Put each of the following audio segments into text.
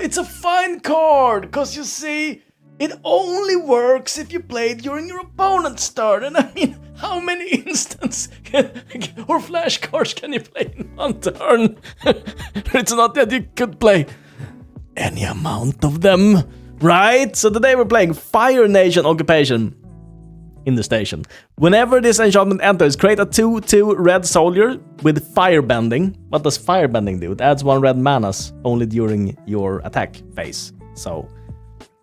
it's a fine card, because you see, it only works if you play it during your opponent's turn. And I mean, how many instants or flash cards can you play in one turn? It's not that you could play any amount of them, right? So today we're playing Fire Nation Occupation in the station. Whenever this enchantment enters, create a 2/2 red soldier with fire bending. What does fire bending do? It adds 1 red manas only during your attack phase. So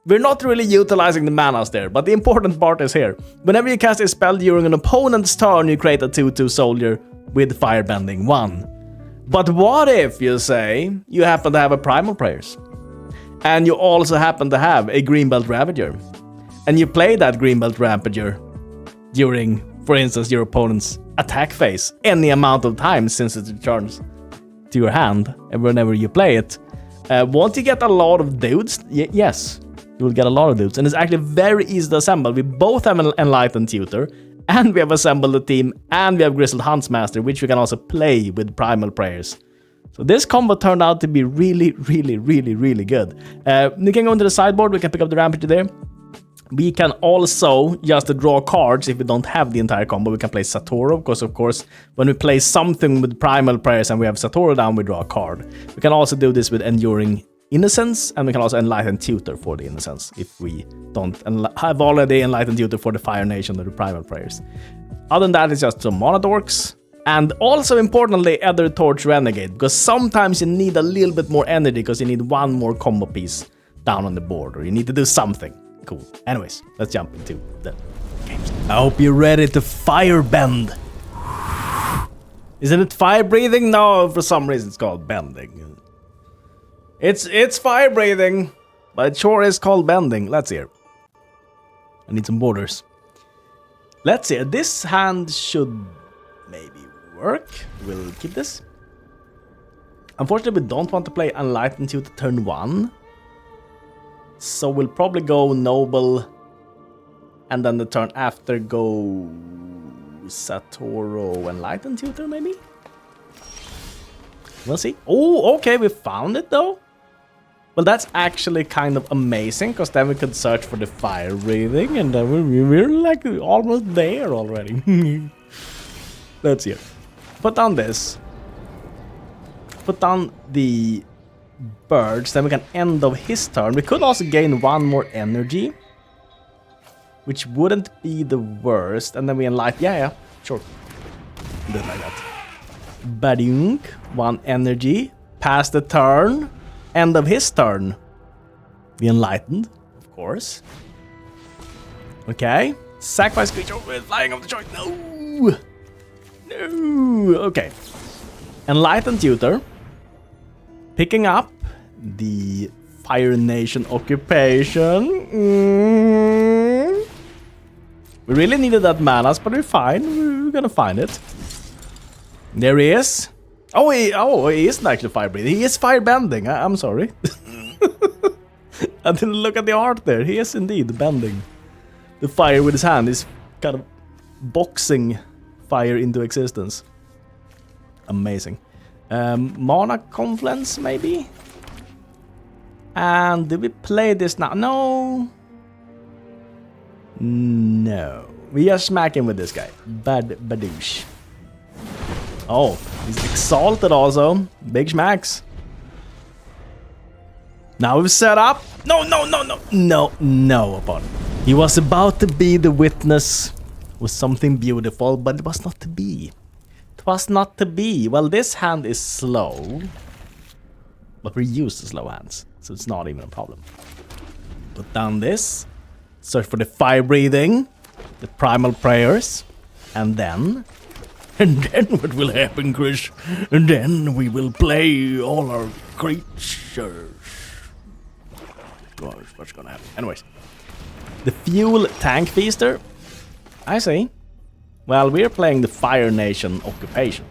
we're not really utilizing the manas there, but the important part is here. Whenever you cast a spell during an opponent's turn, you create a 2/2 soldier with fire bending 1. But what if, you say, you happen to have a primal prayers, and you also happen to have a Greenbelt Ravager, and you play that Greenbelt Ravager during, for instance, your opponent's attack phase any amount of times since it returns to your hand, and whenever you play it, won't you get a lot of dudes? Yes, you will get a lot of dudes, and it's actually very easy to assemble. We both have an Enlightened Tutor, and we have assembled a team, and we have Grizzled Huntsmaster, which we can also play with Primal Prayers. So this combo turned out to be really, really, really, really good. We can go into the sideboard, we can pick up the Rampage there. We can also just draw cards if we don't have the entire combo. We can play Satoru, because of course, when we play something with Primal Prayers and we have Satoru down, we draw a card. We can also do this with Enduring Innocence, and we can also Enlightened Tutor for the Innocence if we don't have already Enlightened Tutor for the Fire Nation or the Primal Prayers. Other than that, it's just some Mana Dorks. And also importantly, Ether Torch Renegade, because sometimes you need a little bit more energy because you need one more combo piece down on the board, or you need to do something. Cool. Anyways, let's jump into the games. I hope you're ready to fire bend. Isn't it fire breathing? No, for some reason it's called bending. It's fire breathing, but it sure is called bending. Let's hear. I need some borders. Let's see. This hand should maybe work. We'll keep this. Unfortunately, we don't want to play Enlightened Tutor turn 1. So we'll probably go Noble, and then the turn after go Satoru Enlightened Tutor, maybe? We'll see. Oh, okay, we found it though. Well, that's actually kind of amazing, because then we could search for the fire breathing, and then we're like almost there already. Let's see. Put down this. Put down the birds, then we can end of his turn. We could also gain 1 more energy, which wouldn't be the worst, and then we enlighten. Yeah, sure. Do it like that. Badunk, 1 energy, pass the turn, end of his turn. We enlightened, of course. Okay, sacrifice creature with flying off the joint. No, okay. Enlightened Tutor. Picking up the Fire Nation Occupation. We really needed that manas, but we're fine. We're gonna find it. There he is. Oh, he isn't actually fire breathing. He is fire bending. I'm sorry. I didn't look at the art there. He is indeed bending the fire with his hand. He's kind of boxing fire into existence. Amazing. Mana Confluence, maybe? And did we play this now? No. We are smacking with this guy. Badoosh. Oh, he's exalted also. Big smacks. Now we've set up. No, opponent. He was about to be the witness with something beautiful, but it was not to be. Was not to be. Well, this hand is slow, but we're used to slow hands, so it's not even a problem. Put down this, search for the fire breathing, the Primal Prayers, and then what will happen, Chris? And then we will play all our creatures. Gosh, what's gonna happen? Anyways, the Fuel Tank Feaster. I see. Well, we're playing the Fire Nation Occupation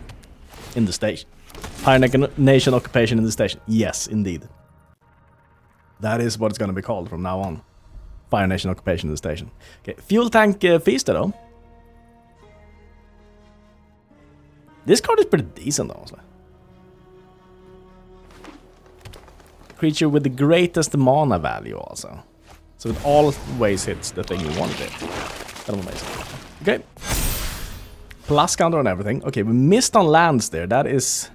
in the station. Fire Nation Occupation in the station. Yes, indeed. That is what it's going to be called from now on. Fire Nation Occupation in the station. Okay, Fuel Tank Feaster though. This card is pretty decent, honestly. creature with the greatest mana value also. So it always hits the thing you wanted it. Kind of amazing. Okay. Plus counter on everything. Okay, we missed on lands there. That is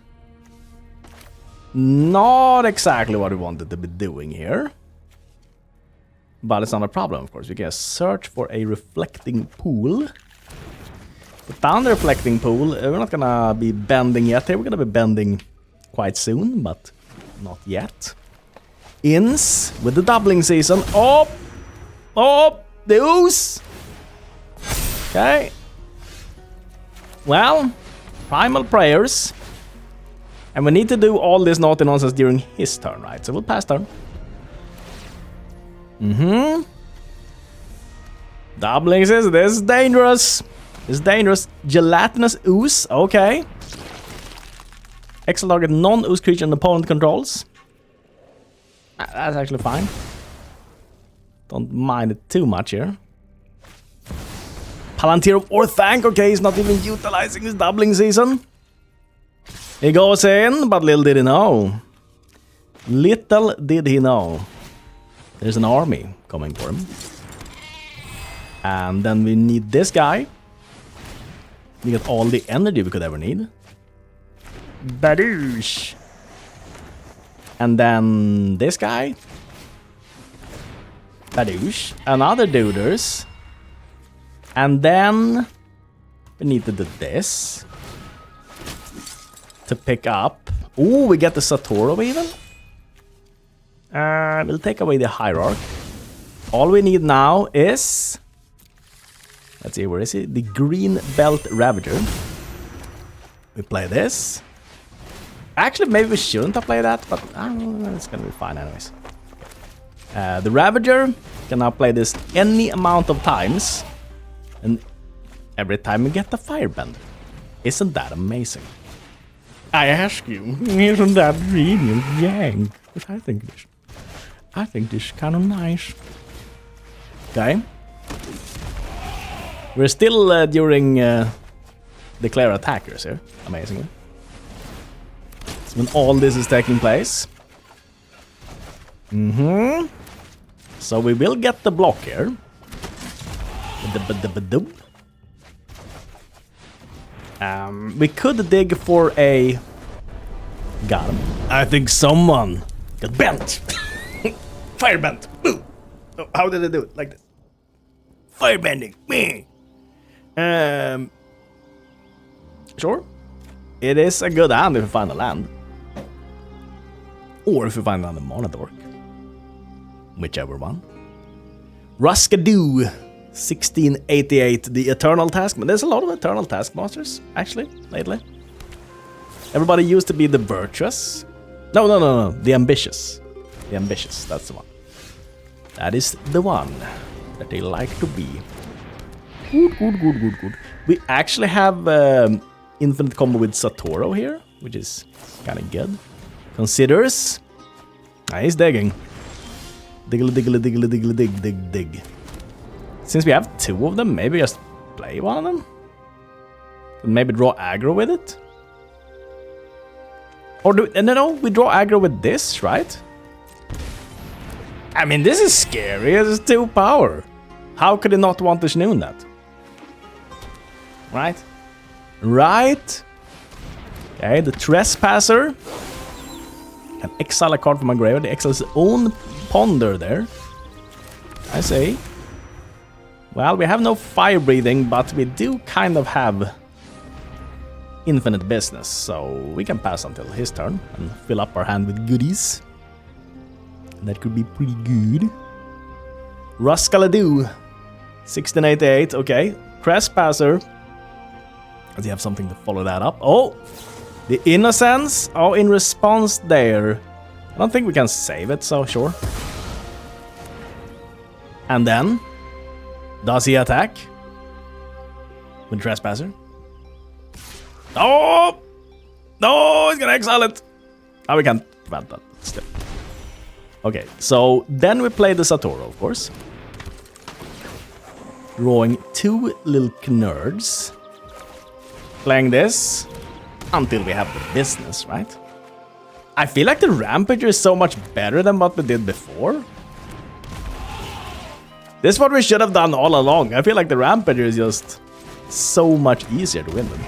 not exactly what we wanted to be doing here. But it's not a problem, of course. We can search for a reflecting pool. Put down the reflecting pool. We're not gonna be bending yet here. We're gonna be bending quite soon, but not yet. Inns with the doubling season. Oh! Oh! The ooze! Okay. Well, primal prayers. And we need to do all this naughty nonsense during his turn, right? So we'll pass turn. Doubling says this is dangerous. It's dangerous. Gelatinous ooze. Okay. Exile target non-ooze creature an opponent controls. That's actually fine. Don't mind it too much here. Palantir of Orthanc. Okay, he's not even utilizing his doubling season. He goes in, but little did he know. Little did he know. There's an army coming for him. And then we need this guy. We get all the energy we could ever need. Badoosh. And then this guy. Badoosh. Another duders. And then we need to do this. To pick up. Oh, we get the Satoru even. We'll take away the Hierarch. All we need now is... Let's see, where is he? The Green Belt Ravager. We play this. Actually, maybe we shouldn't have played that, but it's gonna be fine anyways. The Ravager can now play this any amount of times. And every time we get the Firebend. Isn't that amazing? I ask you, isn't that really yang? But I think this is kind of nice. Okay. We're still during declare attackers here, amazingly. So when all this is taking place. So we will get the block here. We could dig for a... Got him. I think someone got bent. Fire bent. Ooh. Oh, how did I do it? Like this. Firebending. Me. Sure. It is a good hand if you find a land. Or if you find another mana dork. Whichever one. Ruskadoo. 1688. The Eternal Taskmaster. There's a lot of Eternal Taskmasters, actually, lately. Everybody used to be the Virtuous. No. The Ambitious. The Ambitious, that's the one. That is the one that they like to be. Good. We actually have infinite combo with Satoru here, which is kind of good. Considers. He's digging. Dig. Since we have two of them, maybe just play one of them? And maybe draw aggro with it? Or do no, we draw aggro with this, right? I mean, this is scary. It's 2 power. How could he not want to Shnoon that? Right? Right? Okay, the Trespasser. Can exile a card from my graveyard. They exile his own Ponder there. I say. Well, we have no fire breathing, but we do kind of have infinite business, so we can pass until his turn and fill up our hand with goodies. That could be pretty good. Ruskaladoo, 1688, okay. Trespasser. Does he have something to follow that up? Oh! The Innocence. Oh, in response there. I don't think we can save it, so sure. And then... Does he attack? With Trespasser? Oh! No, he's gonna exile it! Oh, we can't prevent that still. Okay, so then we play the Satoru, of course. Drawing 2 little nerds. Playing this until we have the business, right? I feel like the Rampager is so much better than what we did before. This is what we should have done all along. I feel like the Rampager is just so much easier to win than.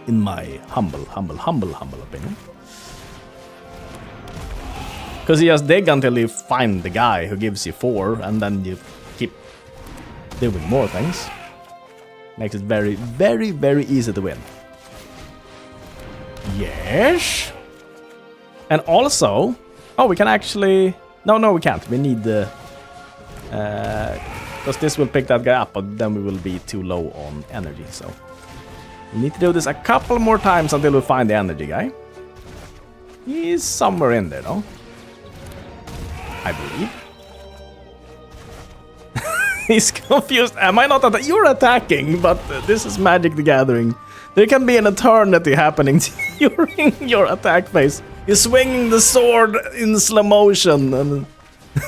In my humble opinion. Because you just dig until you find the guy who gives you 4, and then you keep doing more things. Makes it very, very, very easy to win. Yes. And also, oh, we can actually. No, we can't. We need the. Because this will pick that guy up, but then we will be too low on energy. So we need to do this a couple more times until we find the energy guy. He's somewhere in there, though. I believe. He's confused. Am I not? You're attacking, but this is Magic the Gathering. There can be an eternity happening during your attack phase. You're swinging the sword in slow motion, and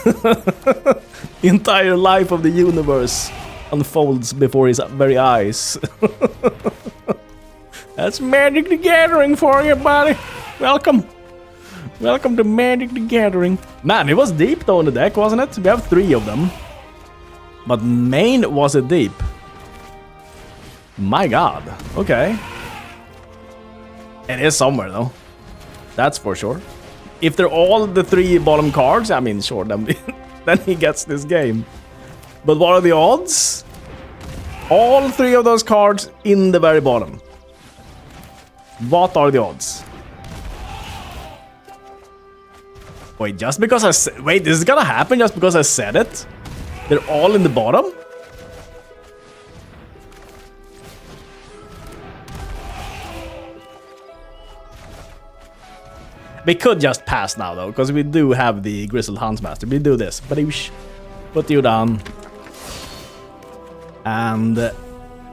the entire life of the universe unfolds before his very eyes. That's Magic the Gathering for you, buddy. Welcome. Welcome to Magic the Gathering. Man, it was deep though in the deck, wasn't it? We have 3 of them. But main was it deep? My god. Okay. It is somewhere though. That's for sure. If they're all the 3 bottom cards, I mean, sure, then, then he gets this game. But what are the odds? All 3 of those cards in the very bottom. What are the odds? Wait, just because I said... Wait, this is gonna happen just because I said it? They're all in the bottom? We could just pass now, though, because we do have the Grizzled Huntsmaster. We do this. Badoosh. Put you down. And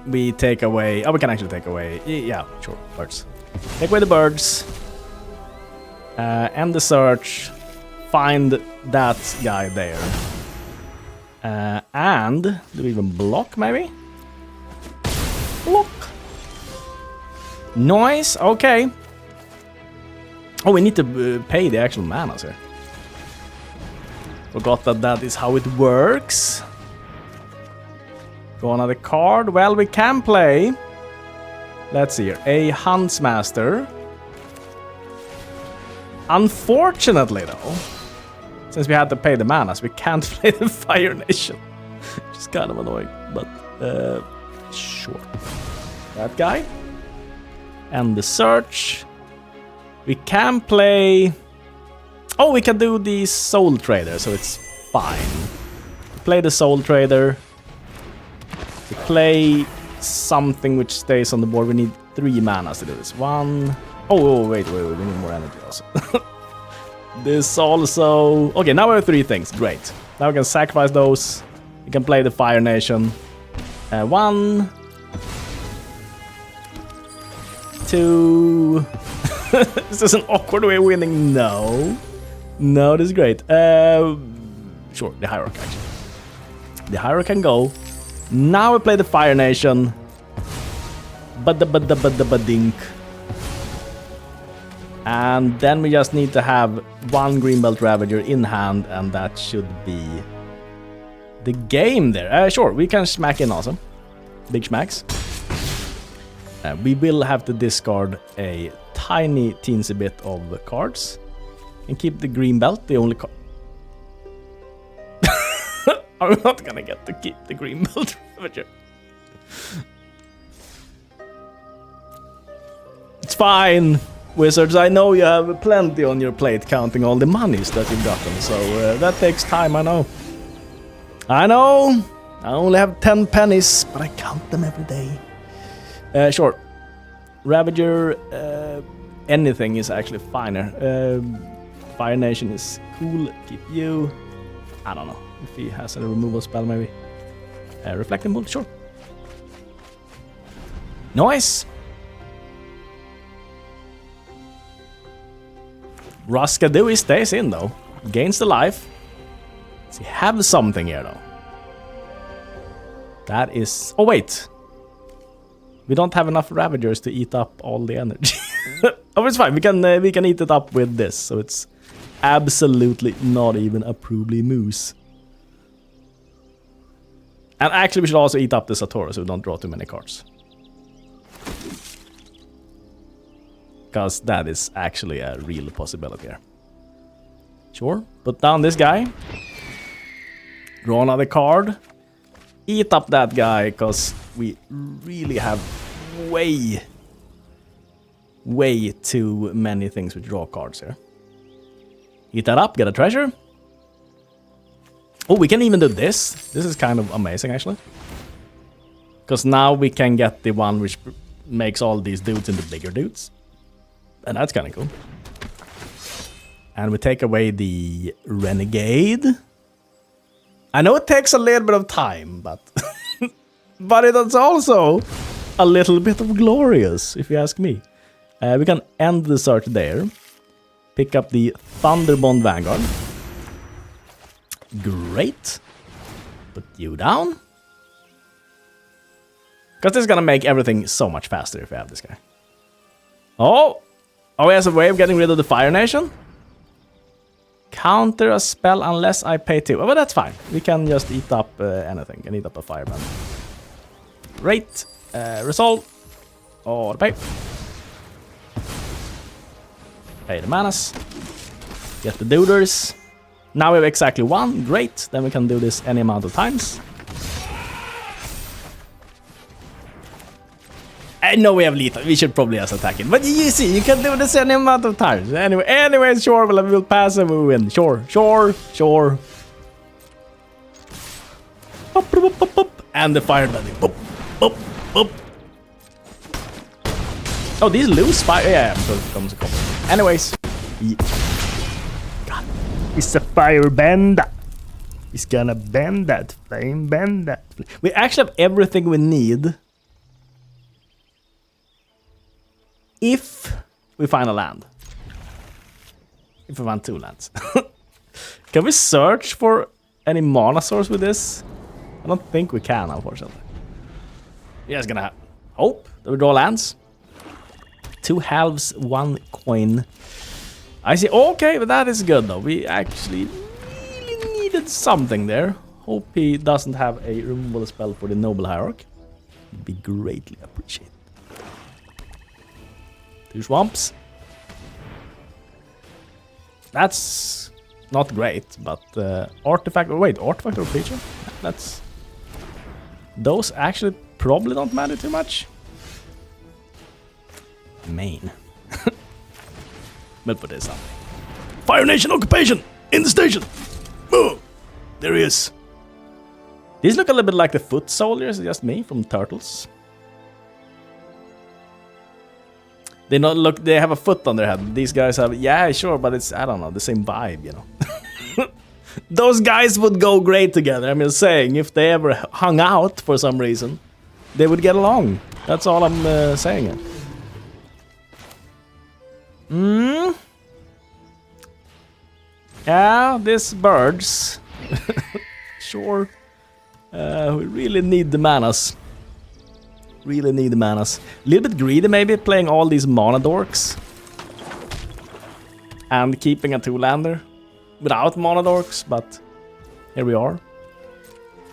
we take away... Oh, we can actually take away... Yeah, sure. Birds. Take away the birds. End the search. Find that guy there. And do we even block, maybe? Block. Nice. Okay. Oh, we need to pay the actual manas here. Forgot that that is how it works. Go another card. Well, we can play. Let's see here. A Huntsmaster. Unfortunately, though, since we had to pay the manas, we can't play the Fire Nation. Which is kind of annoying, but sure. That guy. And the search. We can play... Oh, we can do the Soul Trader, so it's fine. Play the Soul Trader. To play something which stays on the board, we need 3 manas to do this. 1... Oh, wait, we need more energy also. This also... Okay, now we have 3 things. Great. Now we can sacrifice those. We can play the Fire Nation. 1... 2... This is an awkward way of winning. No. No, this is great. Sure, the Hierarch, actually. The Hierarch can go. Now we play the Fire Nation. Badink. And then we just need to have 1 Greenbelt Ravager in hand, and that should be the game there. Sure, we can smack in also. Big smacks. We will have to discard a tiny teensy bit of the cards and keep the Greenbelt, the only card. I'm not gonna get to keep the Greenbelt Ravager. It's fine. Wizards, I know you have plenty on your plate counting all the monies that you've gotten, so that takes time, I know. I know, I only have 10 pennies, but I count them every day. Sure. Ravager, anything is actually finer. Fire Nation is cool, keep you. I don't know, if he has a removal spell maybe. Reflecting Bolt, sure. Nice! Ruskadooey stays in though. Gains the life. Does he have something here though? That is... Oh wait. We don't have enough Ravagers to eat up all the energy. Oh, it's fine. We can eat it up with this, so it's absolutely not even a problemos. And actually, we should also eat up the Satoru so we don't draw too many cards. Because that is actually a real possibility here. Sure, put down this guy. Draw another card. Eat up that guy, because we really have way too many things with draw cards here. Eat that up, get a treasure. Oh, we can even do this. This is kind of amazing, actually. Because now we can get the one which makes all these dudes into bigger dudes. And that's kind of cool. And we take away the Renegade. I know it takes a little bit of time, but... but it is also a little bit of glorious, if you ask me. We can end the search there. Pick up the Thunderbond Vanguard. Great. Put you down. Because this is gonna make everything so much faster if we have this guy. Oh! Oh, he has a way of getting rid of the Fire Nation? Counter a spell unless I pay 2. Oh, but that's fine. We can just eat up anything. And eat up a Fireman. Great. Resolve. Or pay. Pay the manas. Get the duders. Now we have exactly 1. Great. Then we can do this any amount of times. I know we have lethal. We should probably just attack it. But you see, you can do this any amount of times. Anyway, sure, we'll pass and we win. Sure. Up, up, up, up. And the fire banding. Up, up, up. Oh, these lose fire. Yeah, so it comes a couple. Anyways. God. It's a fire bender. He's gonna bend that flame, bend that flame. We actually have everything we need. If we find a land. If we find 2 lands. Can we search for any mana source with this? I don't think we can, unfortunately. We're just gonna hope that we draw lands. 2 halves, 1 coin. I see. Okay, but that is good though. We actually really needed something there. Hope he doesn't have a removal spell for the Noble Hierarch. Would be greatly appreciated. 2 swamps. That's not great, but artifact. Oh, wait, artifact or creature? That's. Those actually probably don't matter too much. Main. We'll put this up. Fire Nation occupation in the station. Oh, there he is. These look a little bit like the foot soldiers, just me from Turtles. They not look. They have a foot on their head. These guys have. Yeah, sure, but it's I don't know the same vibe, you know. Those guys would go great together. I'm just saying, if they ever hung out for some reason, they would get along. That's all I'm saying. Yeah, these birds. Sure. We really need the manas. Really need the manas. A little bit greedy maybe, playing all these mana dorks. And keeping a 2-lander. Without mana dorks, but here we are.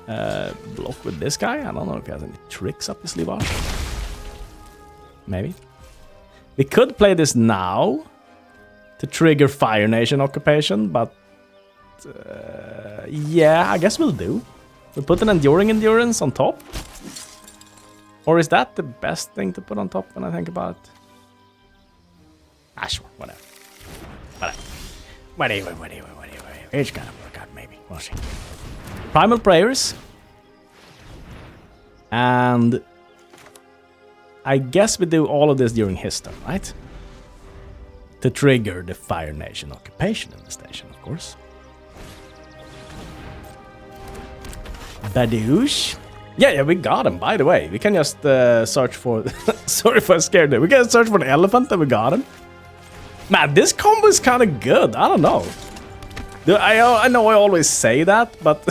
Block with this guy. I don't know if he has any tricks up his sleeve. Maybe. We could play this now to trigger Fire Nation occupation, but yeah, I guess we'll do. We'll put an Enduring Endurance on top. Or is that the best thing to put on top when I think about it? Ah, sure, whatever. Whatever. It's gonna work out, maybe. We'll see. Primal Prayers. And I guess we do all of this during his turn, right? To trigger the Fire Nation occupation in the station, of course. Badoosh. Yeah, we got him, by the way. We can just search for... Sorry if I scared you. We can search for the elephant and we got him. Man, this combo is kind of good. I don't know. I know I always say that, but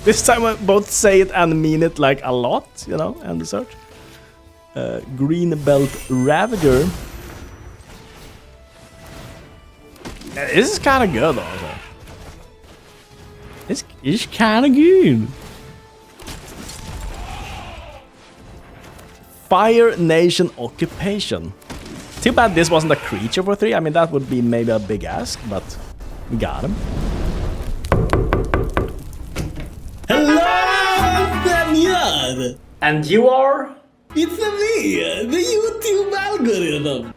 this time I both say it and mean it like a lot, you know, and the search. Green Belt Ravager. This is kind of good also. It's kind of good. Fire Nation Occupation. Too bad this wasn't a creature for 3. I mean, that would be maybe a big ask, but we got him. Hello, Senor! And you are? It's me, the YouTube algorithm.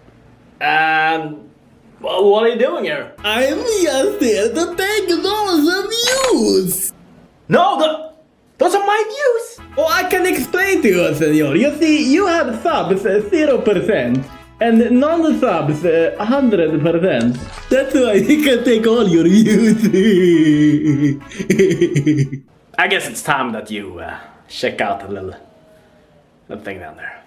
Well, what are you doing here? I'm just here to take some views. No, those are my views! Oh, I can explain to you, Senor. You see, you have subs 0% and non-subs 100%. That's why you can take all your views. I guess it's time that you check out the little thing down there.